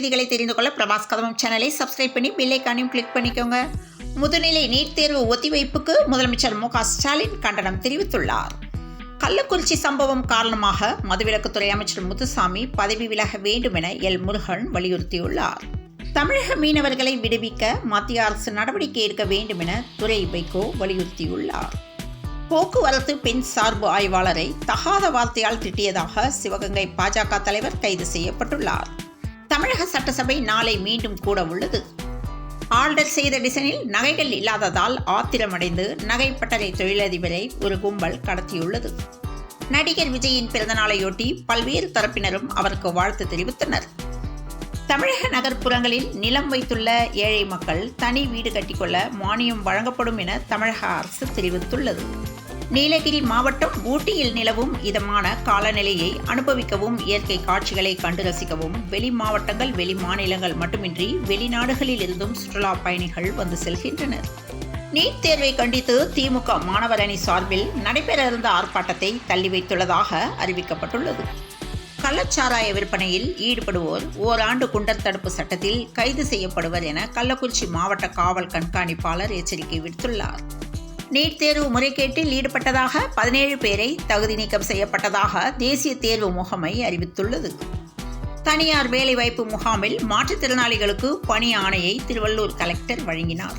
செய்திகளை தெரிந்து கொள்ள பிரபாஸ் கதவம் சேனலை சப்ஸ்கிரைப் பண்ணி பெல் ஐகானையும் கிளிக் பண்ணிக்கோங்க. முதுநிலை நீட் தேர்வு ஒத்திவைப்புக்கு முதலமைச்சர் மு.க. ஸ்டாலின் கண்டனம் தெரிவித்துள்ளார். கள்ளக்குறிச்சி சம்பவம் காரணமாக மதுவிலக்குத்துறை அமைச்சர் முத்துசாமி பதவி விலக வேண்டும் என எல். முருகன் வலியுறுத்தியுள்ளார். தமிழக மீனவர்களை விடுவிக்க மத்திய அரசு நடவடிக்கை எடுக்க வேண்டும் என துரை வைகோ வலியுறுத்தியுள்ளார். போக்குவரத்து பெண் சார்பு ஆய்வாளரை தகாத வார்த்தையால் திட்டியதாக சிவகங்கை பாஜக தலைவர் கைது செய்யப்பட்டுள்ளார். தமிழக சட்டசபை நாளை மீண்டும் கூட உள்ளது. ஆர்டர் செய்த டிசைனில் நகைகள் இல்லாததால் ஆத்திரமடைந்து நகை பட்டறை தொழிலதிபரை ஒரு கும்பல் கடத்தியுள்ளது. நடிகர் விஜயின் பிறந்தநாளையொட்டி பல்வேறு தரப்பினரும் அவருக்கு வாழ்த்து தெரிவித்தனர். தமிழக நகர்ப்புறங்களில் நிலம் வைத்துள்ள ஏழை மக்கள் தனி வீடு கட்டிக்கொள்ள மானியம் வழங்கப்படும் என தமிழக அரசு தெரிவித்துள்ளது. நீலகிரி மாவட்டம் ஊட்டியில் நிலவும் இதமான காலநிலையை அனுபவிக்கவும் இயற்கை காட்சிகளை கண்டு ரசிக்கவும் வெளி மாவட்டங்கள் வெளி மாநிலங்கள் மட்டுமின்றி வெளிநாடுகளில் இருந்தும் சுற்றுலா பயணிகள் வந்து செல்கின்றனர். நீட் தேர்வை கண்டித்து திமுக மாணவர் அணி சார்பில் நடைபெற இருந்த ஆர்ப்பாட்டத்தை தள்ளி வைத்துள்ளதாக அறிவிக்கப்பட்டுள்ளது. கள்ளச்சாராய விற்பனையில் ஈடுபடுவோர் ஓராண்டு குண்டர் தடுப்பு சட்டத்தில் கைது செய்யப்படுவர் என கள்ளக்குறிச்சி மாவட்ட காவல் கண்காணிப்பாளர் எச்சரிக்கை விடுத்துள்ளார். நீட் தேர்வு முறைகேட்டில் ஈடுபட்டதாக 17 பேரை தகுதி நீக்கம் செய்யப்பட்டதாக தேசிய தேர்வு முகமை அறிவித்துள்ளது. தனியார் வேலைவாய்ப்பு முகாமில் மாற்றுத்திறனாளிகளுக்கு பணி ஆணையை திருவள்ளூர் கலெக்டர் வழங்கினார்.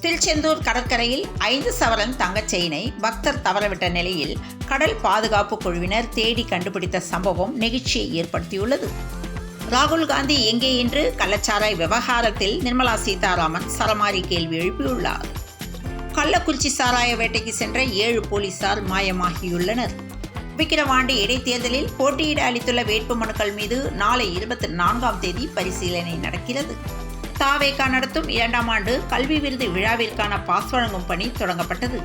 திருச்செந்தூர் கடற்கரையில் 5 சவரன் தங்கச் செயினை பக்தர் தவறவிட்ட நிலையில் கடல் பாதுகாப்பு குழுவினர் தேடி கண்டுபிடித்த சம்பவம் நெகிழ்ச்சியை ஏற்படுத்தியுள்ளது. ராகுல் காந்தி எங்கே என்று கள்ளச்சாராய் விவகாரத்தில் நிர்மலா சீதாராமன் சரமாரி கேள்வி எழுப்பியுள்ளார். கள்ளக்குறிச்சி சாராய வேட்டைக்கு சென்ற 7 போலீசார் மாயமாகியுள்ளனர். விக்கிரவாண்டி இடைத்தேர்தலில் போட்டியிட அளித்துள்ள வேட்புமனுக்கள் மீது நாளை 24ஆம் தேதி பரிசீலனை நடக்கிறது. தாவேகா நடத்தும் 2ஆம் ஆண்டு கல்வி விருது விழாவிற்கான பாஸ் வழங்கும் பணி தொடங்கப்பட்டது.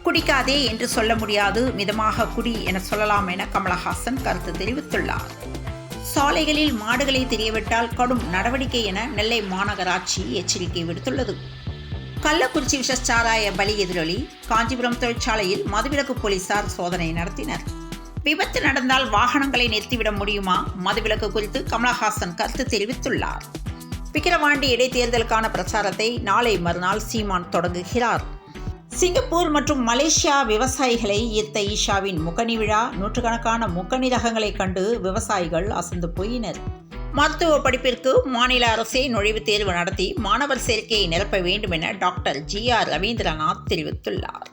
குடிக்காதே என்று சொல்ல முடியாது, மிதமாக குடி என சொல்லலாம் என கமலஹாசன் கருத்து தெரிவித்துள்ளார். சாலைகளில் மாடுகளை தெரியவிட்டால் கடும் நடவடிக்கை என நெல்லை மாநகராட்சி எச்சரிக்கை விடுத்துள்ளது. கள்ளக்குறிச்சி விஷச்சாராய பலி எதிரொலி காஞ்சிபுரம் தொழிற்சாலையில் மதுவிலக்கு போலீசார் சோதனை நடத்தினர். விபத்து நடந்தால் வாகனங்களை நிறுத்திவிட முடியுமா? மதுவிலக்கு குறித்து கமலஹாசன் கருத்து தெரிவித்துள்ளார். விக்கிரவாண்டி இடைத்தேர்தலுக்கான பிரச்சாரத்தை நாளை மறுநாள் சீமான் தொடங்குகிறார். சிங்கப்பூர் மற்றும் மலேசியா விவசாயிகளை ஈர்த்த ஈஷாவின் முக்கணி விழா. நூற்றுக்கணக்கான முக்கணி ரகங்களை கண்டு விவசாயிகள் அசந்து போயினர். மருத்துவ படிப்பிற்கு மாநில அரசே நுழைவுத் தேர்வு நடத்தி மாணவர் சேர்க்கையை நிரப்ப வேண்டும் என டாக்டர் G.R. ரவீந்திரநாத் தெரிவித்துள்ளார்.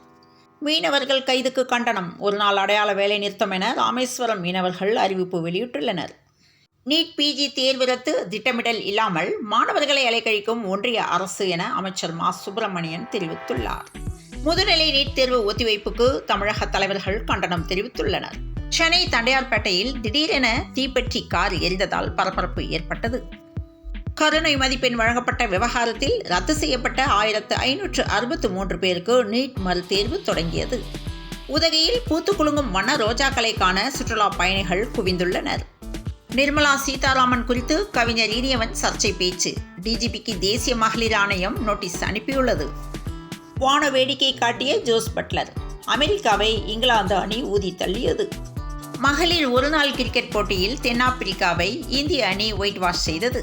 மீனவர்கள் கைதுக்கு கண்டனம். ஒரு நாள் அடையாள வேலை நிறுத்தம் என ராமேஸ்வரம் மீனவர்கள் அறிவிப்பு வெளியிட்டுள்ளனர். நீட் PG தேர்வு ரத்து திட்டமிடல் இல்லாமல் மாணவர்களை அலைக்கழிக்கும் ஒன்றிய அரசு என அமைச்சர் மா. சுப்பிரமணியன் தெரிவித்துள்ளார். முதுநிலை நீட் தேர்வு ஒத்திவைப்புக்கு தமிழக தலைவர்கள் கண்டனம் தெரிவித்துள்ளனர். சென்னை தண்டையார்பேட்டையில் திடீரென தீப்பற்றி கார் எரிந்ததால் பரபரப்பு ஏற்பட்டது. கருணை மதிப்பெண் வழங்கப்பட்ட விவகாரத்தில் ரத்து செய்யப்பட்ட 1563 பேருக்கு நீட் மறுதேர்வு தொடங்கியது. உதகையில் பூத்து குலுங்கும் வண்ண ரோஜாக்களை காண சுற்றுலா பயணிகள் குவிந்துள்ளனர். நிர்மலா சீதாராமன் குறித்து கவிஞர் இனியவன் சர்ச்சை பேச்சு. DGPக்கு தேசிய மகளிர் ஆணையம் நோட்டீஸ் அனுப்பியுள்ளது. வான வேடிக்கை காட்டிய ஜோஸ் பட்லர். அமெரிக்காவை இங்கிலாந்து அணி ஊதி தள்ளியது. மகளிர் ஒருநாள் கிரிக்கெட் போட்டியில் தென்னாப்பிரிக்காவை இந்திய அணி ஒயிட் வாஷ் செய்தது.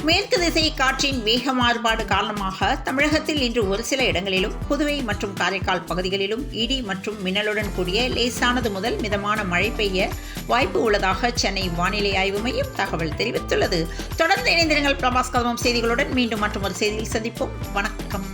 மேற்கு திசை காற்றின் வேக மாறுபாடு காரணமாக தமிழகத்தில் இன்று ஒரு சில இடங்களிலும் புதுவை மற்றும் காரைக்கால் பகுதிகளிலும் இடி மற்றும் மின்னலுடன் கூடிய லேசானது முதல் மிதமான மழை பெய்ய வாய்ப்பு உள்ளதாக சென்னை வானிலை ஆய்வு மையம் தகவல் தெரிவித்துள்ளது. தொடர்ந்து இணைந்திருங்கள் பிரபாஸ் கதவம் செய்திகளுடன். மீண்டும் மற்றொரு செய்தியில் சந்திப்போம். வணக்கம்.